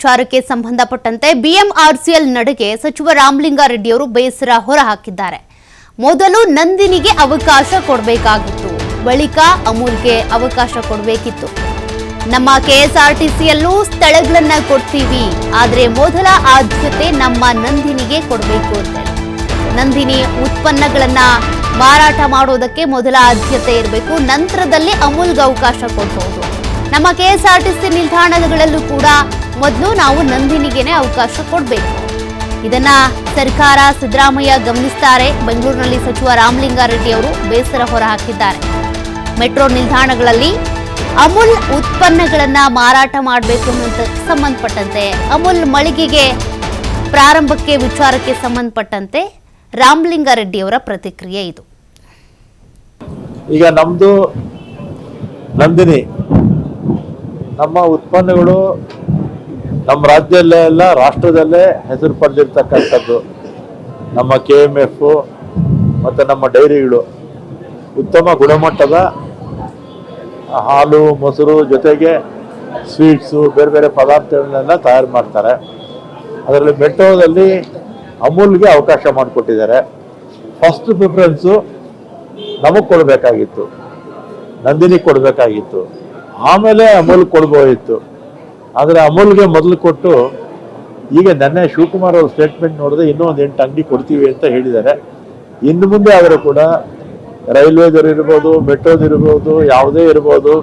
ವಿಚಾರಕ್ಕೆ ಸಂಬಂಧಪಟ್ಟಂತೆ ಬಿಎಂಆರ್ಸಿಎಲ್ ನಡೆಗೆ ಸಚಿವ ರಾಮಲಿಂಗಾರೆಡ್ಡಿಯವರು ಬೇಸರ ಹೊರಹಾಕಿದ್ದಾರೆ. ಮೊದಲು ನಂದಿನಿಗೆ ಅವಕಾಶ ಕೊಡಬೇಕಾಗಿತ್ತು, ಬಳಿಕ ಅಮೂಲ್ಗೆ ಅವಕಾಶ ಕೊಡಬೇಕಿತ್ತು. ನಮ್ಮ ಕೆಎಸ್ಆರ್ಟಿಸಿಯಲ್ಲೂ ಸ್ಥಳಗಳನ್ನ ಕೊಡ್ತೀವಿ, ಆದರೆ ಮೊದಲ ಆದ್ಯತೆ ನಮ್ಮ ನಂದಿನಿಗೆ ಕೊಡಬೇಕು ಅಂತ. ನಂದಿನಿ ಉತ್ಪನ್ನಗಳನ್ನ ಮಾರಾಟ ಮಾಡೋದಕ್ಕೆ ಮೊದಲ ಆದ್ಯತೆ ಇರಬೇಕು, ನಂತರದಲ್ಲಿ ಅಮೂಲ್ಗೆ ಅವಕಾಶ ಕೊಡಬಹುದು. ನಮ್ಮ ಕೆಎಸ್ಆರ್ಟಿಸಿ ನಿಲ್ದಾಣಗಳಲ್ಲೂ ಕೂಡ ಮೊದಲು ನಾವು ನಂದಿನಿಗೆನೆ ಅವಕಾಶ ಕೊಡಬೇಕು. ಇದನ್ನ ಸರ್ಕಾರ ಸಿದ್ದರಾಮಯ್ಯ ಗಮನಿಸ್ತಾರೆ. ಬೆಂಗಳೂರಿನಲ್ಲಿ ಸಚಿವ ರಾಮಲಿಂಗಾರೆಡ್ಡಿ ಅವರು ಬೇಸರ ಹೊರಹಾಕಿದ್ದಾರೆ. ಮೆಟ್ರೋ ನಿಲ್ದಾಣಗಳಲ್ಲಿ ಅಮೂಲ್ ಉತ್ಪನ್ನಗಳನ್ನ ಮಾರಾಟ ಮಾಡಬೇಕು ಅನ್ನೋದಕ್ಕೆ ಸಂಬಂಧಪಟ್ಟಂತೆ, ಅಮೂಲ್ ಮಳಿಗೆಗೆ ಪ್ರಾರಂಭಕ್ಕೆ ವಿಚಾರಕ್ಕೆ ಸಂಬಂಧಪಟ್ಟಂತೆ ರಾಮಲಿಂಗಾರೆಡ್ಡಿ ಅವರ ಪ್ರತಿಕ್ರಿಯೆ ಇದು. ಈಗ ನಮ್ದು ನಂದಿನಿ, ನಮ್ಮ ಉತ್ಪನ್ನಗಳು ನಮ್ಮ ರಾಜ್ಯದಲ್ಲೇ ಅಲ್ಲ ರಾಷ್ಟ್ರದಲ್ಲೇ ಹೆಸರು ಪಡೆದಿರ್ತಕ್ಕಂಥದ್ದು. ನಮ್ಮ KMF ಮತ್ತು ನಮ್ಮ ಡೈರಿಗಳು ಉತ್ತಮ ಗುಣಮಟ್ಟದ ಹಾಲು, ಮೊಸರು ಜೊತೆಗೆ ಸ್ವೀಟ್ಸು, ಬೇರೆ ಬೇರೆ ಪದಾರ್ಥಗಳನ್ನೆಲ್ಲ ತಯಾರು ಮಾಡ್ತಾರೆ. ಅದರಲ್ಲಿ ಮೆಟ್ರೋದಲ್ಲಿ ಅಮೂಲ್ಗೆ ಅವಕಾಶ ಮಾಡಿಕೊಟ್ಟಿದ್ದಾರೆ. ಫಸ್ಟ್ ಪ್ರಿಫರೆನ್ಸು ನಮಗೆ ಕೊಡಬೇಕಾಗಿತ್ತು, ನಂದಿನಿ ಕೊಡಬೇಕಾಗಿತ್ತು, ಆಮೇಲೆ ಅಮೂಲ್ ಕೊಡ್ಬೋದಿತ್ತು. ಆದರೆ ಅಮೂಲ್ಗೆ ಮೊದಲು ಕೊಟ್ಟು, ಈಗ ನೆನ್ನೆ ಶಿವಕುಮಾರ್ ಅವ್ರ ಸ್ಟೇಟ್ಮೆಂಟ್ ನೋಡಿದ್ರೆ ಇನ್ನೂ ಒಂದು 8 ಅಂಗಡಿ ಕೊಡ್ತೀವಿ ಅಂತ ಹೇಳಿದ್ದಾರೆ. ಇನ್ನು ಮುಂದೆ ಆದರೂ ಕೂಡ ರೈಲ್ವೇದವ್ರು ಇರ್ಬೋದು, ಮೆಟ್ರೋದಿರ್ಬೋದು, ಯಾವುದೇ ಇರ್ಬೋದು,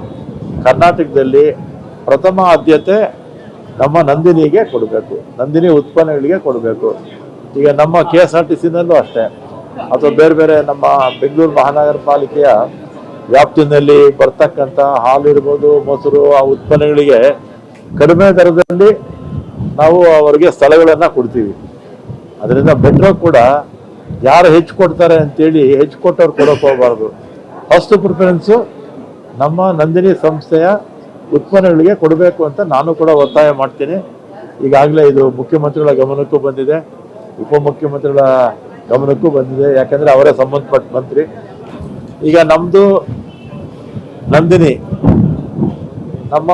ಕರ್ನಾಟಕದಲ್ಲಿ ಪ್ರಥಮ ಆದ್ಯತೆ ನಮ್ಮ ನಂದಿನಿಗೆ ಕೊಡಬೇಕು, ನಂದಿನಿ ಉತ್ಪನ್ನಗಳಿಗೆ ಕೊಡಬೇಕು. ಈಗ ನಮ್ಮ KSRTCನಲ್ಲೂ ಅಷ್ಟೇ, ಅಥವಾ ಬೇರೆ ಬೇರೆ ನಮ್ಮ ಬೆಂಗಳೂರು ಮಹಾನಗರ ಪಾಲಿಕೆಯ ವ್ಯಾಪ್ತಿನಲ್ಲಿ ಬರ್ತಕ್ಕಂಥ ಹಾಲು ಇರ್ಬೋದು, ಮೊಸರು, ಆ ಉತ್ಪನ್ನಗಳಿಗೆ ಕಡಿಮೆ ದರದಲ್ಲಿ ನಾವು ಅವರಿಗೆ ಸ್ಥಳಗಳನ್ನು ಕೊಡ್ತೀವಿ. ಅದರಿಂದ ಮೆಟ್ರೋ ಕೂಡ ಯಾರು ಹೆಚ್ಚು ಕೊಡ್ತಾರೆ ಅಂತೇಳಿ ಹೆಚ್ಚು ಕೊಟ್ಟವ್ರು ಕೊಡೋಕೆ ಹೋಗಬಾರ್ದು. ಫಸ್ಟ್ ಪ್ರಿಫರೆನ್ಸು ನಮ್ಮ ನಂದಿನಿ ಸಂಸ್ಥೆಯ ಉತ್ಪನ್ನಗಳಿಗೆ ಕೊಡಬೇಕು ಅಂತ ನಾನು ಕೂಡ ಒತ್ತಾಯ ಮಾಡ್ತೀನಿ. ಈಗಾಗಲೇ ಇದು ಮುಖ್ಯಮಂತ್ರಿಗಳ ಗಮನಕ್ಕೂ ಬಂದಿದೆ, ಉಪಮುಖ್ಯಮಂತ್ರಿಗಳ ಗಮನಕ್ಕೂ ಬಂದಿದೆ, ಯಾಕಂದರೆ ಅವರೇ ಸಂಬಂಧಪಟ್ಟ ಮಂತ್ರಿ. ಈಗ ನಮ್ಮದು ನಂದಿನಿ, ನಮ್ಮ